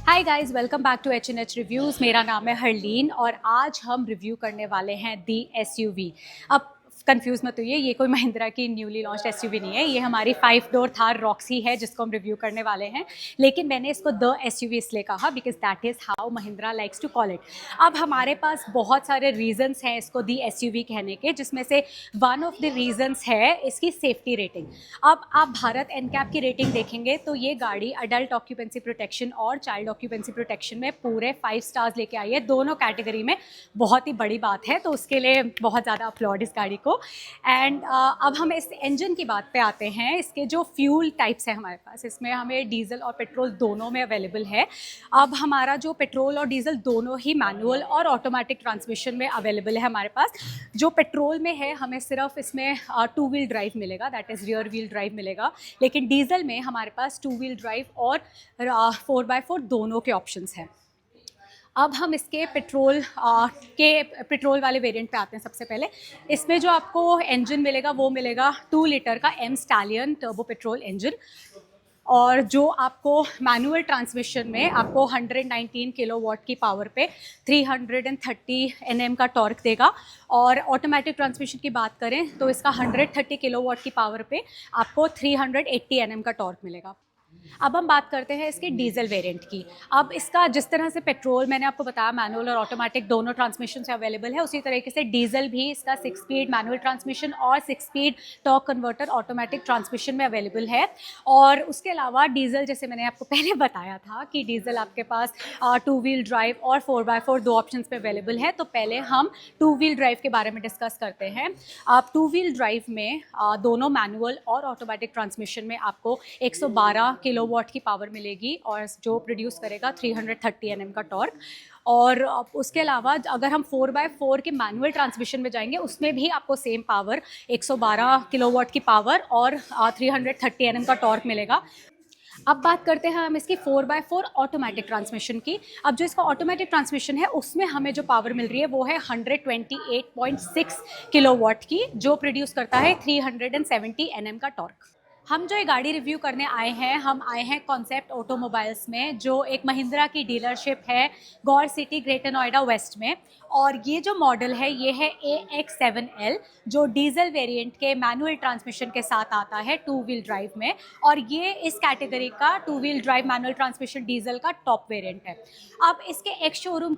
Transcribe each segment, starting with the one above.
Hi guys, welcome back to H&H reviews. मेरा नाम है हरलीन और आज हम रिव्यू करने वाले हैं दी एसयूवी। अब कंफ्यूज मत होइए, ये कोई महिंद्रा की न्यूली लॉन्च्ड एसयूवी नहीं है। ये हमारी 5 डोर थार रॉक्सी है जिसको हम रिव्यू करने वाले हैं। लेकिन मैंने इसको द एसयूवी इसलिए कहा because that is how Mahindra likes to call it. अब हमारे पास बहुत सारे रीजंस हैं इसको दी एसयूवी कहने के, जिसमें से वन ऑफ द रीजंस है इसकी सेफ्टी रेटिंग। अब आप भारत एनकैप की रेटिंग देखेंगे तो ये गाड़ी अडल्ट ऑक्यूपेंसी प्रोटेक्शन और चाइल्ड ऑक्यूपेंसी प्रोटेक्शन में पूरे 5 स्टार्स लेके आई है, दोनों कैटेगरी में। बहुत ही बड़ी बात है, तो उसके लिए बहुत ज़्यादा अपलॉड इस गाड़ी को। एंड अब हम इस इंजन की बात पे आते हैं। इसके जो फ्यूल टाइप्स हैं हमारे पास, इसमें हमें डीजल और पेट्रोल दोनों में अवेलेबल है। अब हमारा जो पेट्रोल और डीजल दोनों ही मैनुअल और ऑटोमेटिक ट्रांसमिशन में अवेलेबल है हमारे पास। जो पेट्रोल में है हमें सिर्फ इसमें 2 व्हील ड्राइव मिलेगा, that is rear wheel drive मिलेगा। लेकिन डीजल में हमारे पास 2 व्हील ड्राइव और 4x4 दोनों के ऑप्शंस हैं। अब हम इसके पेट्रोल वाले वेरिएंट पे आते हैं। सबसे पहले इसमें जो आपको इंजन मिलेगा वो मिलेगा 2 लीटर का M Stallion turbo petrol engine. और जो आपको मैनुअल ट्रांसमिशन में आपको 119 किलोवाट की पावर पे 330 एनएम का टॉर्क देगा। और ऑटोमेटिक ट्रांसमिशन की बात करें तो इसका 130 किलोवाट की पावर पे आपको 380 एनएम का टॉर्क मिलेगा। अब हम बात करते हैं इसके डीजल वेरिएंट की। अब इसका जिस तरह से पेट्रोल मैंने आपको बताया मैनुअल और ऑटोमेटिक दोनों ट्रांसमिशन से अवेलेबल है, उसी तरीके से डीजल भी इसका 6 स्पीड मैनुअल ट्रांसमिशन और 6 speed torque converter automatic transmission में अवेलेबल है। और उसके अलावा डीजल, जैसे मैंने आपको पहले बताया था कि डीजल आपके पास 2 व्हील ड्राइव और 4x4 दो ऑप्शन पे अवेलेबल है। तो पहले हम 2 व्हील ड्राइव के बारे में डिस्कस करते हैं। आप 2 व्हील ड्राइव में दोनों मैनुअल और ऑटोमेटिक ट्रांसमिशन में आपको 112 किलोवाट की पावर मिलेगी और जो प्रोड्यूस करेगा 330 एनएम का टॉर्क। और उसके अलावा अगर हम 4x4 के मैनुअल ट्रांसमिशन में जाएंगे उसमें भी आपको सेम पावर 112 किलोवाट की पावर और 330 एनएम का टॉर्क मिलेगा। अब बात करते हैं हम इसकी 4x4 ऑटोमेटिक ट्रांसमिशन की। अब जो इसका ऑटोमेटिक ट्रांसमिशन है उसमें हमें जो पावर मिल रही है वो है 128.6 किलोवाट की, जो प्रोड्यूस करता है 370 एनएम का टॉर्क। हम जो ये गाड़ी रिव्यू करने आए हैं, हम आए हैं कॉन्सेप्ट ऑटोमोबाइल्स में, जो एक महिंद्रा की डीलरशिप है गौर सिटी ग्रेटर नोएडा वेस्ट में। और ये जो मॉडल है ये है AX7L, जो डीजल वेरिएंट के मैनुअल ट्रांसमिशन के साथ आता है 2 व्हील ड्राइव में। और ये इस कैटेगरी का 2 wheel drive manual transmission diesel का टॉप वेरिएंट है। अब इसके एक्स शोरूम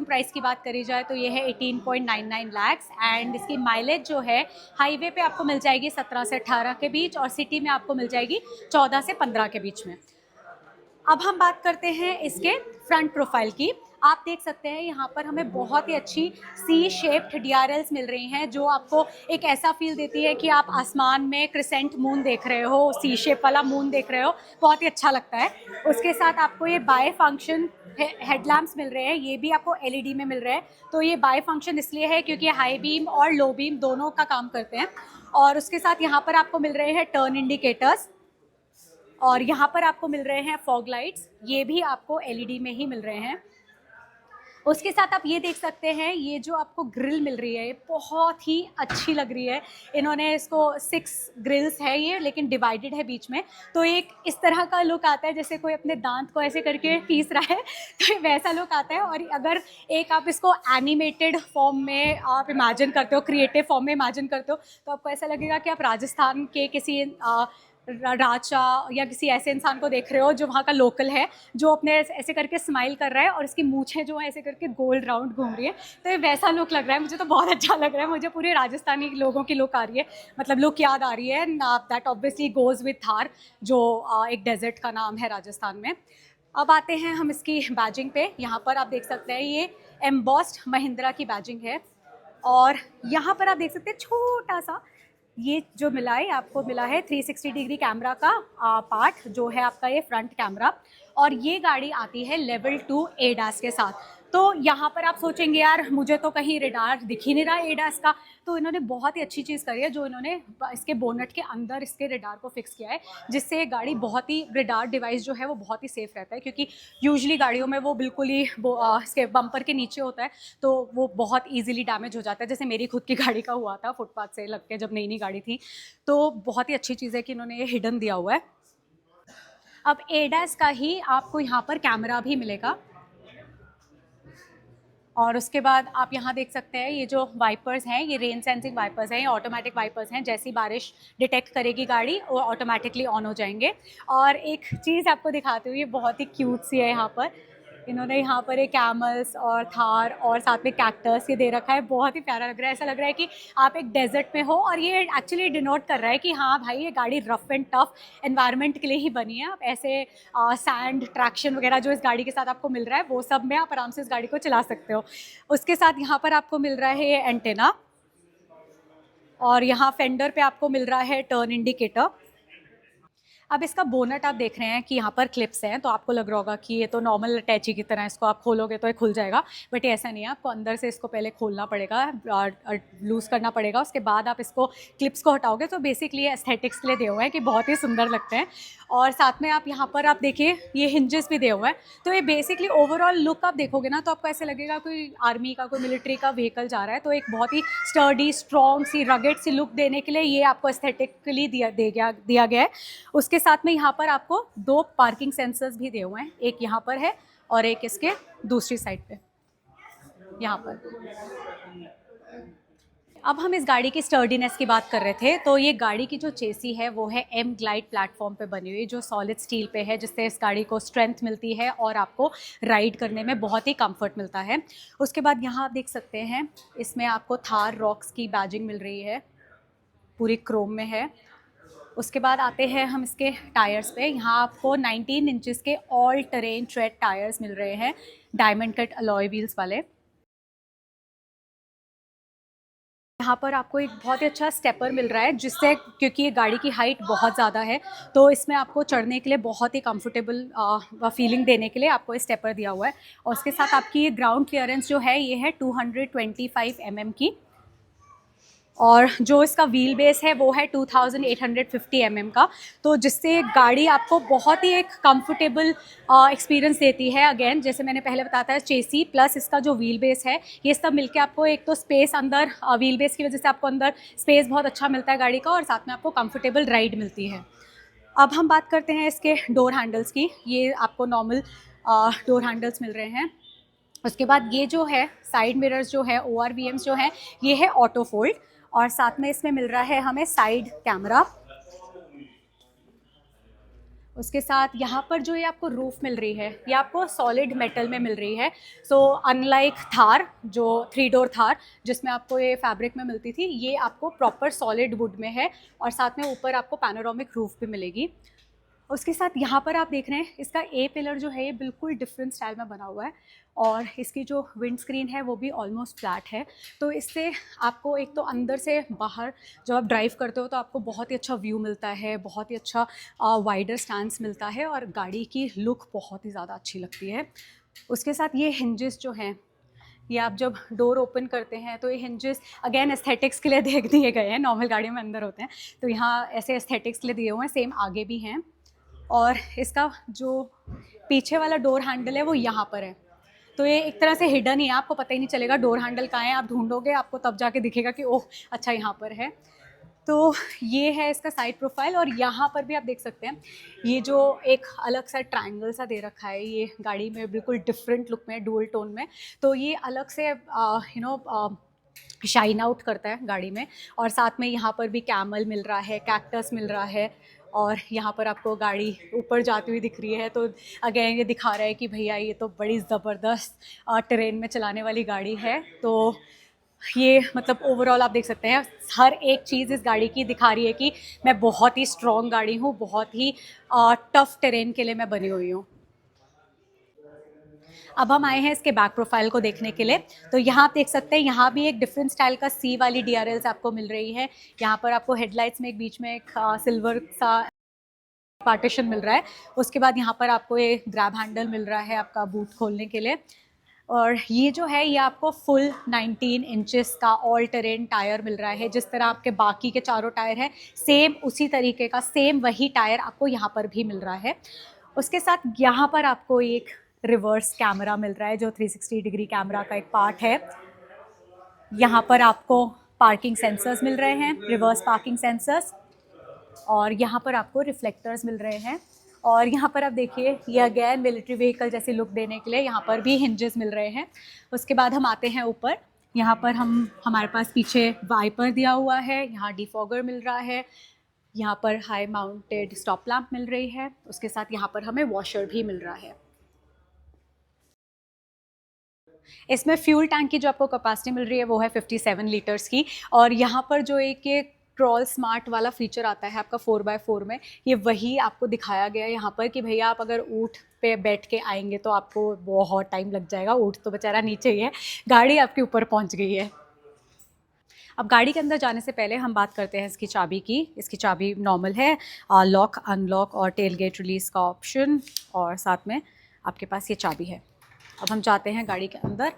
प्राइस की बात करी जाए तो ये है 18.99 लाख। एंड इसकी माइलेज जो है हाईवे पे आपको मिल जाएगी 17 से 18 के बीच और सिटी में आपको मिल जाएगी 14 से 15 के बीच में। अब हम बात करते हैं इसके फ्रंट प्रोफाइल की। आप देख सकते हैं यहाँ पर हमें बहुत ही अच्छी सी शेप्ड DRLs मिल रही हैं, जो आपको एक ऐसा फील देती है कि आप आसमान में क्रिसेंट मून देख रहे हो, सी शेप वाला मून देख रहे हो। बहुत ही अच्छा लगता है। उसके साथ आपको ये बाय फंक्शन हेडलैम्प्स मिल रहे हैं, ये भी आपको LED में मिल रहे हैं। तो ये बाय फंक्शन इसलिए है क्योंकि हाई बीम और लो बीम दोनों का काम करते हैं। और उसके साथ यहाँ पर आपको मिल रहे हैं टर्न इंडिकेटर्स और यहाँ पर आपको मिल रहे हैं फॉग लाइट्स, ये भी आपको LED में ही मिल रहे हैं। उसके साथ आप ये देख सकते हैं, ये जो आपको ग्रिल मिल रही है ये बहुत ही अच्छी लग रही है। इन्होंने इसको 6 ग्रिल्स है ये, लेकिन डिवाइडेड है बीच में। तो एक इस तरह का लुक आता है जैसे कोई अपने दांत को ऐसे करके पीस रहा है, तो वैसा लुक आता है। और अगर एक आप इसको एनिमेटेड फॉर्म में आप इमेजिन करते हो, क्रिएटिव फॉर्म में इमेजिन करते हो, तो आपको ऐसा लगेगा कि आप राजस्थान के किसी राजा या किसी ऐसे इंसान को देख रहे हो जो वहाँ का लोकल है, जो अपने ऐसे करके स्माइल कर रहा है और इसकी मूछें जो है ऐसे करके गोल राउंड घूम रही है। तो ये वैसा लुक लग रहा है मुझे, तो बहुत अच्छा लग रहा है मुझे। पूरे राजस्थानी लोगों की लुक आ रही है, मतलब लुक याद आ रही है। That obviously goes with Thar, जो एक डेजर्ट का नाम है राजस्थान में। अब आते हैं हम इसकी बैजिंग पे। यहाँ पर आप देख सकते हैं ये एम्बॉस्ड महिंद्रा की बैजिंग है। और यहाँ पर आप देख सकते हैं छोटा सा ये जो मिला है, आपको मिला है 360 डिग्री कैमरा का पार्ट, जो है आपका ये फ्रंट कैमरा। और ये गाड़ी आती है लेवल 2 ADAS के साथ। तो यहाँ पर आप सोचेंगे यार मुझे तो कहीं रेडार दिख ही नहीं रहा ADAS का। तो इन्होंने बहुत ही अच्छी चीज़ करी है, जो इन्होंने इसके बोनट के अंदर इसके रेडार को फिक्स किया है, जिससे ये गाड़ी बहुत ही, रेडार डिवाइस जो है वो बहुत ही सेफ रहता है। क्योंकि यूजुअली गाड़ियों में वो बिल्कुल ही इसके बम्पर के नीचे होता है, तो वो बहुत ईजिली डैमेज हो जाता है। जैसे मेरी खुद की गाड़ी का हुआ था फुटपाथ से लग के, जब नई नई गाड़ी थी। तो बहुत ही अच्छी चीज़ है कि इन्होंने ये हिडन दिया हुआ है। अब ADAS का ही आपको यहाँ पर कैमरा भी मिलेगा, और उसके बाद आप यहाँ देख सकते हैं ये जो वाइपर्स हैं, ये रेन सेंसिंग वाइपर्स हैं, ये ऑटोमेटिक वाइपर्स हैं। जैसी बारिश डिटेक्ट करेगी गाड़ी, वो ऑटोमेटिकली ऑन हो जाएंगे। और एक चीज़ आपको दिखाती हूँ, ये बहुत ही क्यूट सी है। यहाँ पर इन्होंने यहाँ पर एक कैमल्स और थार और साथ में कैक्टस ये दे रखा है, बहुत ही प्यारा लग रहा है। ऐसा लग रहा है कि आप एक डेजर्ट में हो, और ये एक्चुअली डिनोट कर रहा है कि हाँ भाई, ये गाड़ी रफ एंड टफ एनवायरनमेंट के लिए ही बनी है। आप ऐसे सैंड ट्रैक्शन वगैरह जो इस गाड़ी के साथ आपको मिल रहा है, वो सब में आप आराम से इस गाड़ी को चला सकते हो। उसके साथ यहाँ पर आपको मिल रहा है ये एंटेना, और यहाँ फेंडर पे आपको मिल रहा है टर्न इंडिकेटर। अब इसका बोनट आप देख रहे हैं कि यहाँ पर क्लिप्स हैं, तो आपको लग रहा होगा कि ये तो नॉर्मल अटैची की तरह, इसको आप खोलोगे तो ये खुल जाएगा, बट ये ऐसा नहीं है। आपको अंदर से इसको पहले खोलना पड़ेगा और लूज़ करना पड़ेगा, उसके बाद आप इसको क्लिप्स को हटाओगे। तो बेसिकली एस्थेटिक्स के लिए दिए हुए हैं कि बहुत ही सुंदर लगते हैं। और साथ में आप यहाँ पर आप देखिए ये हिंजेस भी दिए हुए हैं, तो ये बेसिकली ओवरऑल लुक आप देखोगे ना, तो आपको ऐसे लगेगा कोई आर्मी का, कोई मिलिट्री का व्हीकल जा रहा है। तो एक बहुत ही स्टर्डी, स्ट्रॉन्ग सी, रगेड सी लुक देने के लिए ये आपको एस्थेटिकली दिया गया है। उसके साथ में यहाँ पर आपको 2 पार्किंग सेंसर्स भी दिए हुए हैं, एक यहाँ पर है और एक इसके दूसरी साइड पे यहाँ पर। अब हम इस गाड़ी की स्टर्डीनेस की बात कर रहे थे, तो ये गाड़ी की जो चेसी है वो है एम ग्लाइड प्लेटफॉर्म पे बनी हुई, जो सॉलिड स्टील पे है, जिससे इस गाड़ी को स्ट्रेंथ मिलती है और आपको राइड करने में बहुत ही कंफर्ट मिलता है। उसके बाद यहाँ आप देख सकते हैं, इसमें आपको थार रॉक्स की बैजिंग मिल रही है, पूरी क्रोम में है। उसके बाद आते हैं हम इसके टायर्स पे। यहाँ आपको 19 इंचेस के ऑल टेरेन ट्रेड टायर्स मिल रहे हैं, डायमंड कट अलॉय व्हील्स वाले। यहाँ पर आपको एक बहुत ही अच्छा स्टेपर मिल रहा है, जिससे, क्योंकि ये गाड़ी की हाइट बहुत ज़्यादा है, तो इसमें आपको चढ़ने के लिए बहुत ही कंफर्टेबल फीलिंग देने के लिए आपको ये स्टेपर दिया हुआ है। और उसके साथ आपकी ये ग्राउंड क्लियरेंस जो है, ये है 225 mm की, और जो इसका व्हील बेस है वो है 2850 mm का। तो जिससे गाड़ी आपको बहुत ही एक कंफर्टेबल एक्सपीरियंस देती है। अगेन, जैसे मैंने पहले बताया था, चेसी प्लस इसका जो व्हील बेस है, ये सब मिलके आपको एक तो स्पेस अंदर, व्हील बेस की वजह से आपको अंदर स्पेस बहुत अच्छा मिलता है गाड़ी का, और साथ में आपको कंफर्टेबल राइड मिलती है। अब हम बात करते हैं इसके डोर हैंडल्स की। ये आपको नॉर्मल डोर हैंडल्स मिल रहे हैं। उसके बाद ये जो है साइड मिरर्स जो है, ORVMs जो है, ये है ऑटो फोल्ड, और साथ में इसमें मिल रहा है हमें साइड कैमरा। उसके साथ यहाँ पर जो ये आपको रूफ मिल रही है, ये आपको सॉलिड मेटल में मिल रही है। सो अनलाइक थार, जो 3 डोर थार जिसमें आपको ये फैब्रिक में मिलती थी, ये आपको प्रॉपर सॉलिड वुड में है, और साथ में ऊपर आपको पैनोरामिक रूफ भी मिलेगी। उसके साथ यहाँ पर आप देख रहे हैं, इसका ए पिलर जो है ये बिल्कुल डिफरेंट स्टाइल में बना हुआ है, और इसकी जो विंड स्क्रीन है वो भी ऑलमोस्ट फ्लैट है। तो इससे आपको एक तो अंदर से बाहर जब आप ड्राइव करते हो तो आपको बहुत ही अच्छा व्यू मिलता है, बहुत ही अच्छा वाइडर स्टैंस मिलता है, और गाड़ी की लुक बहुत ही ज़्यादा अच्छी लगती है। उसके साथ ये हिंजेस जो हैं, ये आप जब डोर ओपन करते हैं तो ये हिंजेस अगेन एस्थेटिक्स के लिए देख दिए गए हैं, नॉर्मल गाड़ियों में अंदर होते हैं, तो यहाँ ऐसे एस्थेटिक्स के लिए दिए हुए हैं, सेम आगे भी हैं। और इसका जो पीछे वाला डोर हैंडल है वो यहाँ पर है, तो ये एक तरह से हिडन ही है, आपको पता ही नहीं चलेगा डोर हैंडल कहाँ है। आप ढूंढोगे, आपको तब जाके दिखेगा कि ओह अच्छा यहाँ पर है। तो ये है इसका साइड प्रोफाइल, और यहाँ पर भी आप देख सकते हैं, ये जो एक अलग सा ट्रायंगल सा दे रखा है, ये गाड़ी में बिल्कुल डिफरेंट लुक में, डुअल टोन में, तो ये अलग से शाइन आउट करता है गाड़ी में। और साथ में यहाँ पर भी कैमल मिल रहा है, कैक्टस मिल रहा है, और यहाँ पर आपको गाड़ी ऊपर जाती हुई दिख रही है। तो अगेन ये दिखा रहा है कि भैया ये तो बड़ी ज़बरदस्त ट्रेन में चलाने वाली गाड़ी है। तो ये मतलब ओवरऑल आप देख सकते हैं, हर एक चीज़ इस गाड़ी की दिखा रही है कि मैं बहुत ही स्ट्रॉन्ग गाड़ी हूँ, बहुत ही टफ टेरेन के लिए मैं बनी हुई हूँ। अब हम आए हैं इसके बैक प्रोफाइल को देखने के लिए। तो यहाँ आप देख सकते हैं, यहाँ भी एक डिफरेंट स्टाइल का सी वाली DRLs आपको मिल रही है। यहाँ पर आपको हेडलाइट्स में एक बीच में एक सिल्वर सा पार्टीशन मिल रहा है। उसके बाद यहाँ पर आपको ये ग्रैब हैंडल मिल रहा है आपका बूट खोलने के लिए। और ये जो है, ये आपको फुल 19 इंचेस का ऑल टेरेन टायर मिल रहा है। जिस तरह आपके बाकी के चारों टायर हैं, सेम उसी तरीके का, सेम वही टायर आपको यहाँ पर भी मिल रहा है। उसके साथ यहाँ पर आपको एक रिवर्स कैमरा मिल रहा है, जो 360 डिग्री कैमरा का एक पार्ट है। यहाँ पर आपको पार्किंग सेंसर्स मिल रहे हैं, रिवर्स पार्किंग सेंसर्स, और यहाँ पर आपको रिफ्लेक्टर्स मिल रहे हैं। और यहाँ पर आप देखिए ये अगेन मिलिट्री व्हीकल जैसी लुक देने के लिए यहाँ पर भी हिंजेस मिल रहे हैं। उसके बाद हम आते हैं ऊपर, यहाँ पर हमारे पास पीछे वाइपर दिया हुआ है, यहाँ डिफॉगर मिल रहा है, यहाँ पर हाई माउंटेड स्टॉप लैम्प मिल रही है, उसके साथ यहाँ पर हमें वॉशर भी मिल रहा है। इसमें फ्यूल टैंक की जो आपको कैपेसिटी मिल रही है वो है 57 लीटर्स की। और यहाँ पर जो एक ये ट्रॉल स्मार्ट वाला फीचर आता है आपका 4x4 में, ये वही आपको दिखाया गया है यहाँ पर कि भैया आप अगर ऊँट पे बैठ के आएंगे तो आपको बहुत टाइम लग जाएगा, ऊँट तो बेचारा नीचे ही है, गाड़ी आपके ऊपर पहुँच गई है। अब गाड़ी के अंदर जाने से पहले हम बात करते हैं इसकी चाबी की। इसकी चाबी नॉर्मल है, लॉक अनलॉक और टेल गेट रिलीज़ का ऑप्शन, और साथ में आपके पास ये चाबी है। अब हम जाते हैं गाड़ी के अंदर।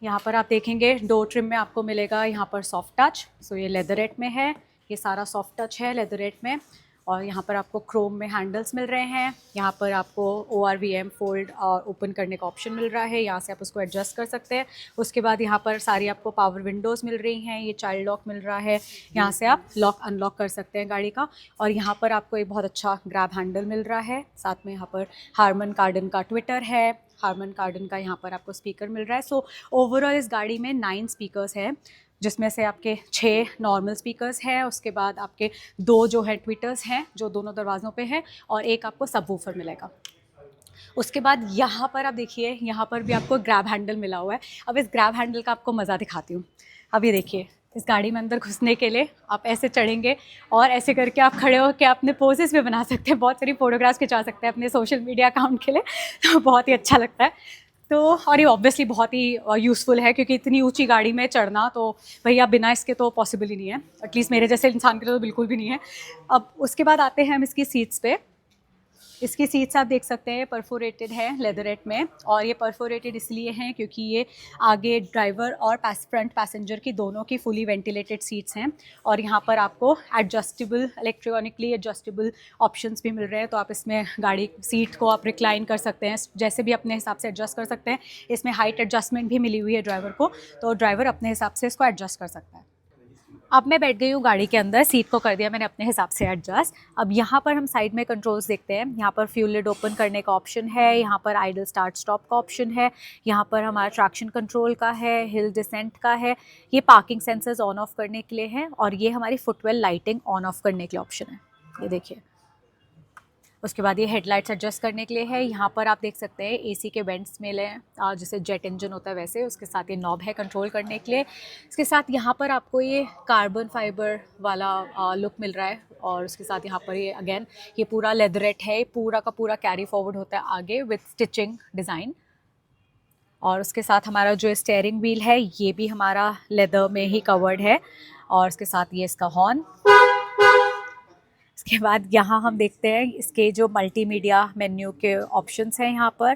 यहाँ पर आप देखेंगे डोर ट्रिम में आपको मिलेगा यहाँ पर सॉफ्ट टच, सो ये लेदरेट में है, ये सारा सॉफ्ट टच है लेदरेट में। और यहाँ पर आपको क्रोम में हैंडल्स मिल रहे हैं, यहाँ पर आपको ORVM फोल्ड और ओपन करने का ऑप्शन मिल रहा है, यहाँ से आप उसको एडजस्ट कर सकते हैं। उसके बाद यहाँ पर सारी आपको पावर विंडोज़ मिल रही हैं, ये चाइल्ड लॉक मिल रहा है, यहाँ से आप लॉक अनलॉक कर सकते हैं गाड़ी का। और यहाँ पर आपको एक बहुत अच्छा ग्रैब हैंडल मिल रहा है, साथ में यहाँ पर हारमन कार्डन का ट्विटर है, हारमन कार्डन का यहाँ पर आपको स्पीकर मिल रहा है। सो ओवरऑल इस गाड़ी में 9 स्पीकर्स हैं, जिसमें से आपके 6 नॉर्मल स्पीकर्स हैं, उसके बाद आपके 2 जो है ट्विटर्स हैं जो दोनों दरवाज़ों पे हैं, और एक आपको सबवूफर मिलेगा। उसके बाद यहाँ पर आप देखिए, यहाँ पर भी आपको ग्रैब हैंडल मिला हुआ है। अब इस ग्रैब हैंडल का आपको मज़ा दिखाती हूँ। अब ये देखिए, इस गाड़ी में अंदर घुसने के लिए आप ऐसे चढ़ेंगे और ऐसे करके आप खड़े होकर अपने पोजेस भी बना सकते हैं, बहुत सारी फोटोग्राफ्स खिंचा सकते हैं अपने सोशल मीडिया अकाउंट के लिए, तो बहुत ही अच्छा लगता है। तो और ये ऑब्वियसली बहुत ही यूज़फुल है, क्योंकि इतनी ऊंची गाड़ी में चढ़ना तो भैया बिना इसके तो पॉसिबल ही नहीं है, एटलीस्ट मेरे जैसे इंसान के लिए तो बिल्कुल भी नहीं है। अब उसके बाद आते हैं हम इसकी सीट्स पे। इसकी सीट्स आप देख सकते हैं परफोरेटेड है लेदरेट में, और ये परफोरेटेड इसलिए हैं क्योंकि ये आगे ड्राइवर और फ्रंट पैसेंजर की दोनों की फुली वेंटिलेटेड सीट्स हैं। और यहाँ पर आपको एडजस्टेबल इलेक्ट्रॉनिकली एडजस्टेबल ऑप्शंस भी मिल रहे हैं, तो आप इसमें गाड़ी सीट को आप रिक्लाइन कर सकते हैं, जैसे भी अपने हिसाब से एडजस्ट कर सकते हैं। इसमें हाइट एडजस्टमेंट भी मिली हुई है ड्राइवर को, तो ड्राइवर अपने हिसाब से इसको एडजस्ट कर सकता है। अब मैं बैठ गई हूँ गाड़ी के अंदर, सीट को कर दिया मैंने अपने हिसाब से एडजस्ट। अब यहाँ पर हम साइड में कंट्रोल्स देखते हैं। यहाँ पर फ्यूल लिड ओपन करने का ऑप्शन है, यहाँ पर आइडल स्टार्ट स्टॉप का ऑप्शन है, यहाँ पर हमारा ट्रैक्शन कंट्रोल का है, हिल डिसेंट का है, ये पार्किंग सेंसर्स ऑन ऑफ करने के लिए है, और ये हमारी फुटवेल लाइटिंग ऑन ऑफ करने के लिए ऑप्शन है, ये देखिए। उसके बाद ये हेडलाइट्स एडजस्ट करने के लिए है। यहाँ पर आप देख सकते हैं एसी के वेंट्स मिले हैं, जैसे जेट इंजन होता है वैसे, उसके साथ ये नॉब है कंट्रोल करने के लिए। इसके साथ यहाँ पर आपको ये कार्बन फाइबर वाला लुक मिल रहा है, और उसके साथ यहाँ पर ये अगेन ये पूरा लेदरेट है, पूरा का पूरा कैरी फॉरवर्ड होता है आगे विथ स्टिचिंग डिज़ाइन। और उसके साथ हमारा जो स्टेयरिंग व्हील है ये भी हमारा लेदर में ही कवर्ड है, और उसके साथ ये इसका हॉर्न। इसके बाद यहाँ हम देखते हैं इसके जो मल्टीमीडिया मेन्यू के ऑप्शंस हैं यहाँ पर।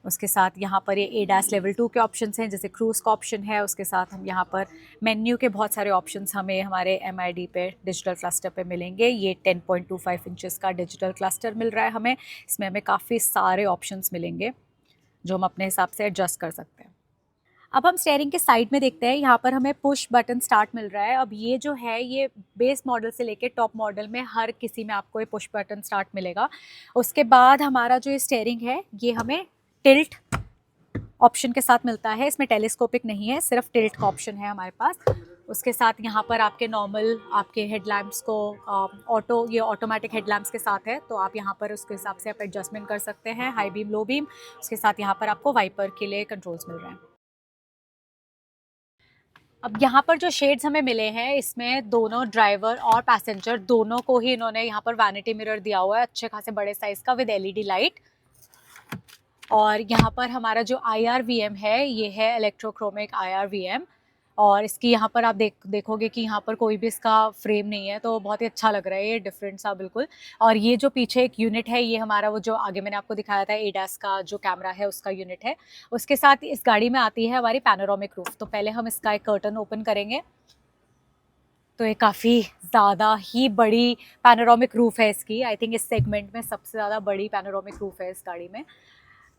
उसके साथ यहाँ पर ये ADAS लेवल 2 के ऑप्शंस हैं, जैसे क्रूज़ का ऑप्शन है। उसके साथ हम यहाँ पर मेन्यू के बहुत सारे ऑप्शंस हमें हमारे MID पे डिजिटल क्लस्टर पे मिलेंगे। ये 10.25 इंचेस का डिजिटल क्लस्टर मिल रहा है हमें, इसमें हमें काफ़ी सारे ऑप्शंस मिलेंगे जो हम अपने हिसाब से एडजस्ट कर सकते हैं। अब हम स्टेयरिंग के साइड में देखते हैं, यहाँ पर हमें पुश बटन स्टार्ट मिल रहा है। अब ये जो है ये बेस मॉडल से लेके टॉप मॉडल में हर किसी में आपको ये पुश बटन स्टार्ट मिलेगा। उसके बाद हमारा जो स्टेयरिंग है ये हमें टिल्ट ऑप्शन के साथ मिलता है, इसमें टेलीस्कोपिक नहीं है, सिर्फ टिल्ट का ऑप्शन है हमारे पास। उसके साथ यहाँ पर आपके नॉर्मल आपके हेडलैम्प्स को ये ऑटोमेटिक हेडलैम्प्स के साथ है, तो आप यहाँ पर उसके हिसाब से आप एडजस्टमेंट कर सकते हैं, हाई बीम लो बीम। उसके साथ यहाँ पर आपको वाइपर के लिए कंट्रोल्स मिल रहे हैं। अब यहाँ पर जो शेड्स हमें मिले हैं इसमें दोनों ड्राइवर और पैसेंजर दोनों को ही इन्होंने यहाँ पर वैनिटी मिरर दिया हुआ है, अच्छे खासे बड़े साइज का विद LED लाइट। और यहाँ पर हमारा जो IRVM है ये है इलेक्ट्रोक्रोमिक IRVM, और इसकी यहाँ पर आप देखोगे कि यहाँ पर कोई भी इसका फ्रेम नहीं है, तो बहुत ही अच्छा लग रहा है ये डिफरेंट सा बिल्कुल। और ये जो पीछे एक यूनिट है ये हमारा वो जो आगे मैंने आपको दिखाया था ADAS का जो कैमरा है उसका यूनिट है। उसके साथ इस गाड़ी में आती है हमारी पैनोरामिक रूफ। तो पहले हम इसका एक कर्टन ओपन करेंगे, तो ये काफ़ी ज़्यादा ही बड़ी पैनोरामिक रूफ है इसकी, आई थिंक इस सेगमेंट में सबसे ज़्यादा बड़ी पैनोरामिक रूफ है इस गाड़ी में।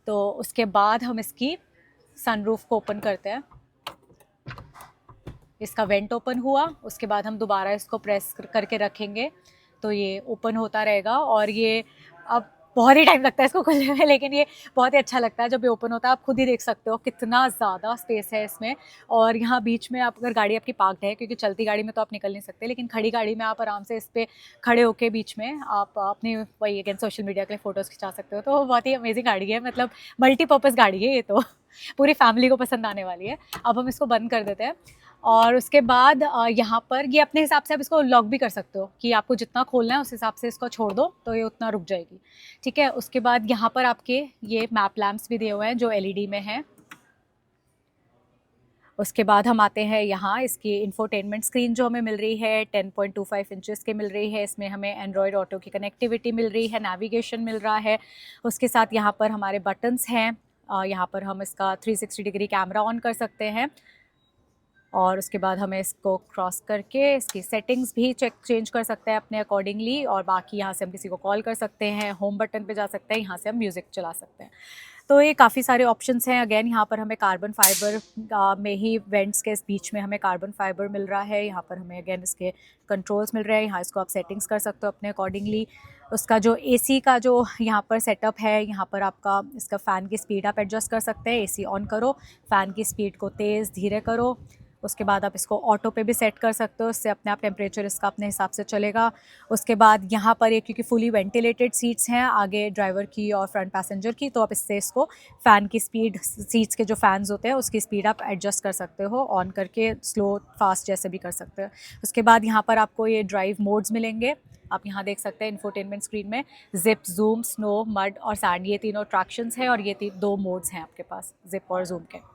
तो उसके बाद हम इसकी सनरूफ को ओपन करते हैं, इसका वेंट ओपन हुआ, उसके बाद हम दोबारा इसको प्रेस करके रखेंगे तो ये ओपन होता रहेगा और ये अब बहुत ही टाइम लगता है इसको खुलने में, लेकिन ये बहुत ही अच्छा लगता है जब ये ओपन होता है। आप खुद ही देख सकते हो कितना ज़्यादा स्पेस है इसमें। और यहाँ बीच में आप अगर गाड़ी आपकी पार्क्ड है, क्योंकि चलती गाड़ी में तो आप निकल नहीं सकते, लेकिन खड़ी गाड़ी में आप आराम से इस पर खड़े होके बीच में आप अपनी वही अगेन सोशल मीडिया के लिए फ़ोटोज़ खिंचा सकते हो। तो बहुत ही अमेजिंग गाड़ी है, मतलब मल्टीपर्पज़ गाड़ी है ये तो पूरी फैमिली को पसंद आने वाली है। अब हम इसको बंद कर देते हैं और उसके बाद यहाँ पर ये अपने हिसाब से आप इसको लॉक भी कर सकते हो कि आपको जितना खोलना है उस हिसाब से इसको छोड़ दो तो ये उतना रुक जाएगी, ठीक है। उसके बाद यहाँ पर आपके ये मैप लैम्प्स भी दिए हुए हैं जो एलईडी में हैं। उसके बाद हम आते हैं यहाँ, इसकी इंफोटेनमेंट स्क्रीन जो हमें मिल रही है 10.25 इंचेस की मिल रही है। इसमें हमें एंड्रॉयड ऑटो की कनेक्टिविटी मिल रही है, नेविगेशन मिल रहा है। उसके साथ यहाँ पर हमारे बटन्स हैं, यहाँ पर हम इसका 360 डिग्री कैमरा ऑन कर सकते हैं और उसके बाद हमें इसको क्रॉस करके इसकी सेटिंग्स भी चेंज कर सकते हैं अपने अकॉर्डिंगली। और बाकी यहाँ से हम किसी को कॉल कर सकते हैं, होम बटन पे जा सकते हैं, यहाँ से हम म्यूज़िक चला सकते हैं। तो ये काफ़ी सारे ऑप्शंस हैं। अगेन यहाँ पर हमें कार्बन फाइबर में ही वेंट्स के बीच में हमें कार्बन फाइबर मिल रहा है। यहाँ पर हमें अगेन इसके कंट्रोल्स मिल रहे हैं, यहाँ इसको आप सेटिंग्स कर सकते हो अपने अकॉर्डिंगली। उसका जो एसी का जो यहाँ पर सेटअप है, यहाँ पर आपका इसका फ़ैन की स्पीड आप एडजस्ट कर सकते हैं। एसी ऑन करो, फ़ैन की स्पीड को तेज़ धीरे करो। उसके बाद आप इसको ऑटो पे भी सेट कर सकते हो, इससे अपने आप टेम्परेचर इसका अपने हिसाब से चलेगा। उसके बाद यहाँ पर ये क्योंकि फुली वेंटिलेटेड सीट्स हैं आगे ड्राइवर की और फ्रंट पैसेंजर की, तो आप इससे इसको फ़ैन की स्पीड, सीट्स के जो फ़ैन्स होते हैं उसकी स्पीड आप एडजस्ट कर सकते हो, ऑन करके स्लो फास्ट जैसे भी कर सकते हो। उसके बाद यहाँ पर आपको ये ड्राइव मोड्स मिलेंगे, आप यहाँ देख सकते हैं इंफोटेनमेंट स्क्रीन में जिप, जूम, स्नो, मड और सैंड, ये तीनों ट्रैक्शंस हैं और ये दो मोड्स हैं आपके पास जिप और जूम के।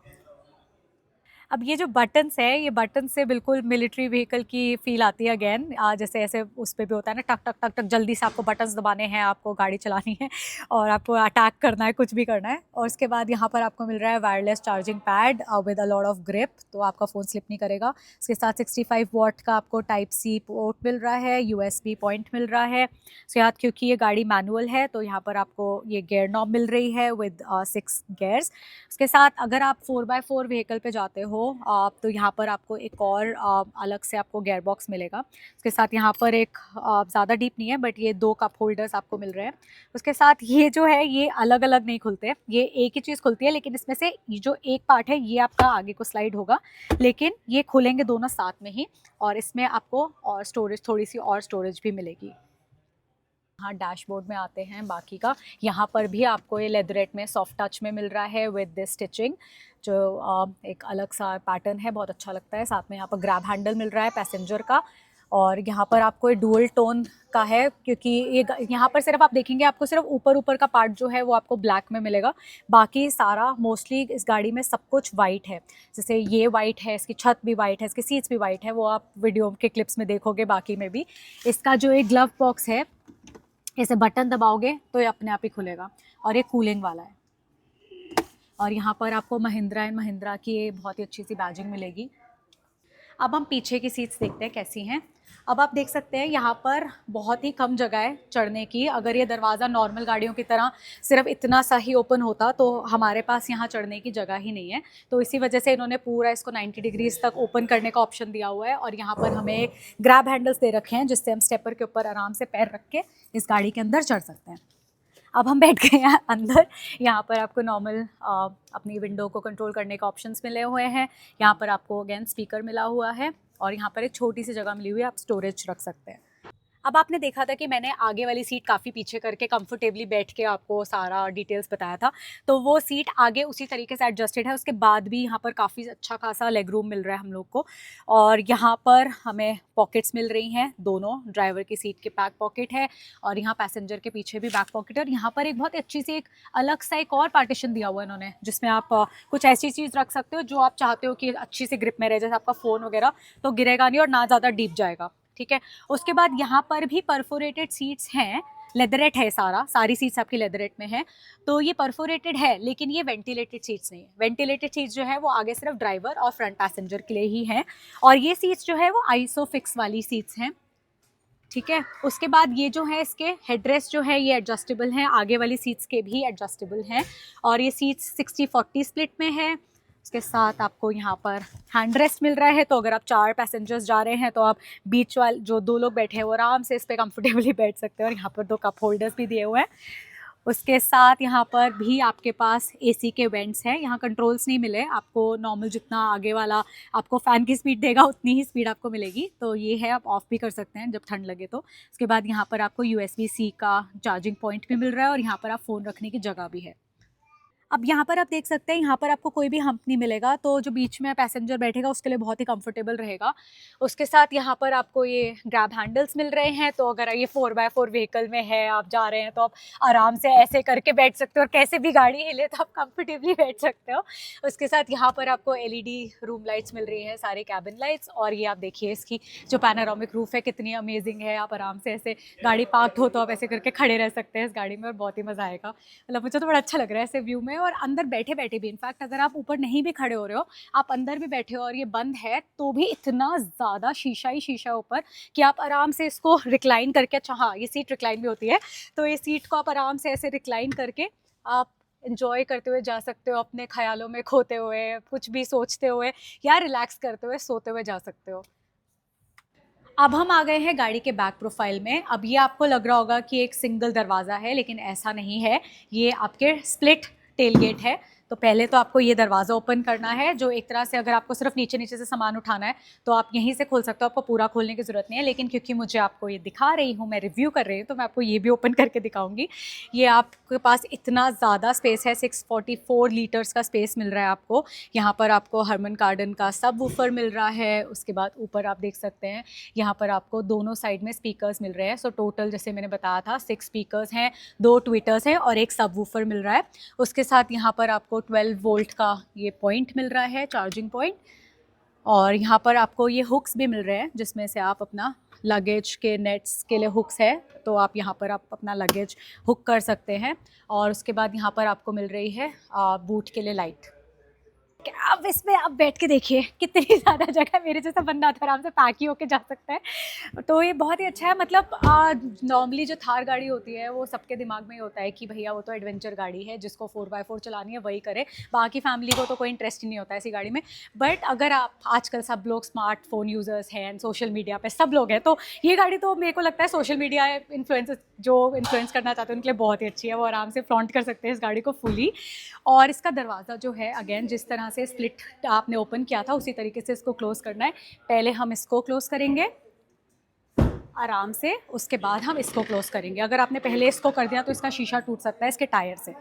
अब ये जो बटन्स है, ये बटन से बिल्कुल मिलिट्री व्हीकल की फील आती है अगेन, जैसे ऐसे उस पर भी होता है ना, टक टक टक टक, जल्दी से आपको बटन्स दबाने हैं, आपको गाड़ी चलानी है और आपको अटैक करना है, कुछ भी करना है। और उसके बाद यहाँ पर आपको मिल रहा है wireless charging pad with a lot of grip, तो आपका फ़ोन स्लिप नहीं करेगा। उसके साथ 65 वॉट का आपको टाइप सी पोर्ट मिल रहा है, USB पॉइंट मिल रहा है। उसके बाद क्योंकि ये गाड़ी मैनुअल है तो यहाँ पर आपको ये गेयर नॉब मिल रही है विद 6 गेयर्स। उसके साथ अगर आप 4x4 व्हीकल पे जाते हो तो यहाँ पर आपको एक और अलग से आपको गेयर बॉक्स मिलेगा। उसके साथ यहाँ पर एक ज़्यादा डीप नहीं है बट ये 2 कप होल्डर्स आपको मिल रहे हैं। उसके साथ ये जो है ये अलग अलग नहीं खुलते, ये एक ही चीज़ खुलती है, लेकिन इसमें से जो एक पार्ट है ये आपका आगे को स्लाइड होगा, लेकिन ये खुलेंगे दोनों साथ में ही और इसमें आपको और स्टोरेज, थोड़ी सी और स्टोरेज भी मिलेगी। हाँ, डैशबोर्ड में आते हैं बाकी का, यहाँ पर भी आपको ये लेदरेट में सॉफ्ट टच में मिल रहा है विद दिस स्टिचिंग, जो एक अलग सा पैटर्न है, बहुत अच्छा लगता है। साथ में यहाँ पर ग्रैब हैंडल मिल रहा है पैसेंजर का और यहाँ पर आपको ये डुअल टोन का है, क्योंकि ये यहाँ पर सिर्फ आप देखेंगे आपको सिर्फ ऊपर ऊपर का पार्ट जो है वो आपको ब्लैक में मिलेगा, बाकी सारा मोस्टली इस गाड़ी में सब कुछ वाइट है। जैसे ये वाइट है, इसकी छत भी वाइट है, इसकी सीट्स भी वाइट है, वो आप वीडियो के क्लिप्स में देखोगे। बाकी में भी इसका जो एक ग्लव बॉक्स है, इसे बटन दबाओगे तो ये अपने आप ही खुलेगा और ये कूलिंग वाला है। और यहाँ पर आपको महिंद्रा एंड महिंद्रा की बहुत ही अच्छी सी बैजिंग मिलेगी। अब हम पीछे की सीट्स देखते हैं कैसी हैं। अब आप देख सकते हैं यहाँ पर बहुत ही कम जगह है चढ़ने की। अगर ये दरवाज़ा नॉर्मल गाड़ियों की तरह सिर्फ इतना सा ही ओपन होता तो हमारे पास यहाँ चढ़ने की जगह ही नहीं है, तो इसी वजह से इन्होंने पूरा इसको 90 डिग्रीज तक ओपन करने का ऑप्शन दिया हुआ है। और यहाँ पर हमें ग्रैब हैंडल्स दे रखे हैं जिससे हम स्टेपर के ऊपर आराम से पैर रख के इस गाड़ी के अंदर चढ़ सकते हैं। अब हम बैठ गए हैं अंदर। यहाँ पर आपको नॉर्मल अपनी विंडो को कंट्रोल करने का ऑप्शंस मिले हुए हैं। यहाँ पर आपको अगेन स्पीकर मिला हुआ है और यहाँ पर एक छोटी सी जगह मिली हुई है, आप स्टोरेज रख सकते हैं। अब आपने देखा था कि मैंने आगे वाली सीट काफ़ी पीछे करके कंफर्टेबली बैठ के आपको सारा डिटेल्स बताया था, तो वो सीट आगे उसी तरीके से एडजस्टेड है। उसके बाद भी यहाँ पर काफ़ी अच्छा खासा लेग रूम मिल रहा है हम लोग को। और यहाँ पर हमें पॉकेट्स मिल रही हैं, दोनों ड्राइवर की सीट के बैक पॉकेट है और यहाँ पैसेंजर के पीछे भी बैक पॉकेट है। और यहाँ पर एक बहुत अच्छी सी एक अलग सा एक और पार्टीशन दिया हुआ है इन्होंने, जिसमें आप कुछ ऐसी चीज़ रख सकते हो जो आप चाहते हो कि अच्छी सी ग्रिप में रहे, जैसे आपका फ़ोन वगैरह, तो गिरेगा नहीं और ना ज़्यादा डीप जाएगा, ठीक है। उसके बाद यहाँ पर भी परफोरेटेड सीट्स हैं, लेदरेट है सारी सीट्स आपकी लेदरेट में है, तो ये परफोरेटेड है, लेकिन ये वेंटिलेटेड सीट्स नहीं है। वेंटिलेटेड सीट्स जो है वो आगे सिर्फ ड्राइवर और फ्रंट पैसेंजर के लिए ही हैं, और ये सीट्स जो है वो आइसोफिक्स वाली सीट्स हैं, ठीक है। उसके बाद ये जो है इसके हेडरेस्ट जो है ये एडजस्टेबल हैं, आगे वाली सीट्स के भी एडजस्टेबल हैं, और ये सीट्स 60-40 स्प्लिट में है। उसके साथ आपको यहाँ पर हैंड रेस्ट मिल रहा है, तो अगर आप 4 पैसेंजर्स जा रहे हैं तो आप बीच वाले जो 2 लोग बैठे हैं वो आराम से इस पर कंफर्टेबली बैठ सकते हैं। और यहाँ पर 2 कप होल्डर्स भी दिए हुए हैं। उसके साथ यहाँ पर भी आपके पास एसी के वेंट्स हैं। यहाँ कंट्रोल्स नहीं मिले आपको, नॉर्मल जितना आगे वाला आपको फ़ैन की स्पीड देगा उतनी ही स्पीड आपको मिलेगी। तो ये है, आप ऑफ़ भी कर सकते हैं जब ठंड लगे तो। उसके बाद यहाँ पर आपको USB-C का चार्जिंग पॉइंट भी मिल रहा है और यहाँ पर आप फ़ोन रखने की जगह भी है। अब यहाँ पर आप देख सकते हैं, यहाँ पर आपको कोई भी हम्प नहीं मिलेगा, तो जो बीच में पैसेंजर बैठेगा उसके लिए बहुत ही कंफर्टेबल रहेगा। उसके साथ यहाँ पर आपको ये ग्रैब हैंडल्स मिल रहे हैं, तो अगर ये 4x4 व्हीकल में है, आप जा रहे हैं तो आप आराम से ऐसे करके बैठ सकते हो और कैसे भी गाड़ी हिले तो आप कंफर्टेबली बैठ सकते हो। उसके साथ यहाँ पर आपको LED रूम लाइट्स मिल रही है, सारे कैबिन लाइट्स। और ये आप देखिए इसकी जो पैनोरामिक रूफ है कितनी अमेजिंग है। आप आराम से ऐसे गाड़ी पार्क हो तो आप ऐसे करके खड़े रह सकते हैं इस गाड़ी में और बहुत ही मज़ा आएगा। मतलब मुझे तो बड़ा अच्छा लग रहा है ऐसे व्यू में। और अंदर बैठे बैठे भी, इनफैक्ट अगर आप ऊपर नहीं भी खड़े हो रहे हो, आप अंदर भी बैठे हो और ये बंद है तो भी इतना ज़्यादा शीशा ही शीशा ऊपर कि आप आराम से इसको रिक्लाइन करके, अच्छा हाँ ये सीट रिक्लाइन भी होती है, तो ये सीट को आप आराम से ऐसे रिक्लाइन करके आप इंजॉय करते हुए जा सकते हो, अपने ख्यालों में खोते हुए, कुछ भी सोचते हुए या रिलैक्स करते हुए सोते हुए जा सकते हो। अब हम आ गए हैं गाड़ी के बैक प्रोफाइल में। अब ये आपको लग रहा होगा कि एक सिंगल दरवाज़ा है, लेकिन ऐसा नहीं है। ये आपके स्प्लिट टेलगेट है। तो पहले तो आपको ये दरवाज़ा ओपन करना है, जो एक तरह से अगर आपको सिर्फ नीचे नीचे से सामान उठाना है तो आप यहीं से खोल सकते हो, आपको पूरा खोलने की ज़रूरत नहीं है। लेकिन क्योंकि मुझे आपको ये दिखा रही हूँ, मैं रिव्यू कर रही हूँ, तो मैं आपको ये भी ओपन करके दिखाऊंगी। ये आपके पास इतना ज़्यादा स्पेस है, 644 लीटर्स का स्पेस मिल रहा है आपको। यहाँ पर आपको हरमन कार्डन का सब वूफर मिल रहा है। उसके बाद ऊपर आप देख सकते हैं, यहाँ पर आपको दोनों साइड में स्पीकर्स मिल रहे हैं। सो टोटल जैसे मैंने बताया था 6 स्पीकर्स हैं, 2 ट्विटर्स हैं और एक सब वूफर मिल रहा है। उसके साथ यहाँ पर आपको 12 वोल्ट का ये पॉइंट मिल रहा है, चार्जिंग पॉइंट। और यहाँ पर आपको ये हुक्स भी मिल रहे हैं, जिसमें से आप अपना लगेज के नेट्स के लिए हुक्स है, तो आप यहाँ पर आप अपना लगेज हुक कर सकते हैं। और उसके बाद यहाँ पर आपको मिल रही है बूट के लिए लाइट। अब इसमें आप बैठ के देखिए कितनी ज़्यादा जगह, मेरे जैसा बंदा तो आराम से पैक ही होके जा सकता है। तो ये बहुत ही अच्छा है। मतलब नॉर्मली जो थार गाड़ी होती है वो सबके दिमाग में ही होता है कि भैया वो तो एडवेंचर गाड़ी है, जिसको 4x4 चलानी है वही करे, बाकी फैमिली को तो कोई इंटरेस्ट ही नहीं होता ऐसी गाड़ी में। बट अगर आप, आजकल सब लोग स्मार्टफोन यूज़र्स हैं, सोशल मीडिया पर सब लोग हैं, तो ये गाड़ी तो मेरे को लगता है सोशल मीडिया इन्फ्लुएंसर्स जो इन्फ्लुएंस करना चाहते हैं उनके लिए बहुत ही अच्छी है। वो आराम से फ्लॉन्ट कर सकते हैं इस गाड़ी को फुली। और इसका दरवाज़ा जो है, अगेन जिस तरह से स्प्लिट आपने ओपन किया था उसी तरीके से इसको क्लोज करना है। पहले हम इसको क्लोज करेंगे आराम से, उसके बाद हम इसको क्लोज करेंगे। अगर आपने पहले इसको कर दिया तो इसका शीशा टूट सकता है इसके टायर से।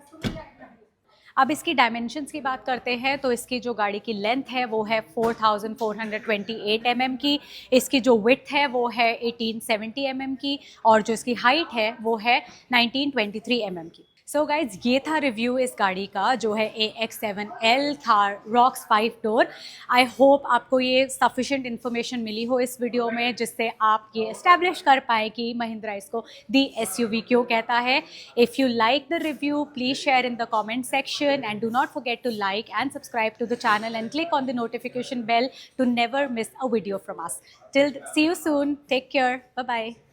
अब इसकी डायमेंशंस की बात करते हैं, तो इसकी जो गाड़ी की लेंथ है वो है 4428 mm की। इसकी जो विड्थ है वो है 1870 mm की। और जो इसकी हाइट है वो है 1923 mm की। सो गाइज, ये था रिव्यू इस गाड़ी का, जो है AX7L Thar rocks 5 door. I hope आपको ये सफिशेंट इन्फॉर्मेशन मिली हो इस वीडियो में, जिससे आप ये एस्टैब्लिश कर पाए कि महिंद्रा इसको दी SUV क्यों कहता है। If you like the review, please share in the comment section and do not forget to like and subscribe to the channel and click on the notification bell to never miss a video from us. See you soon. Take care. Bye bye.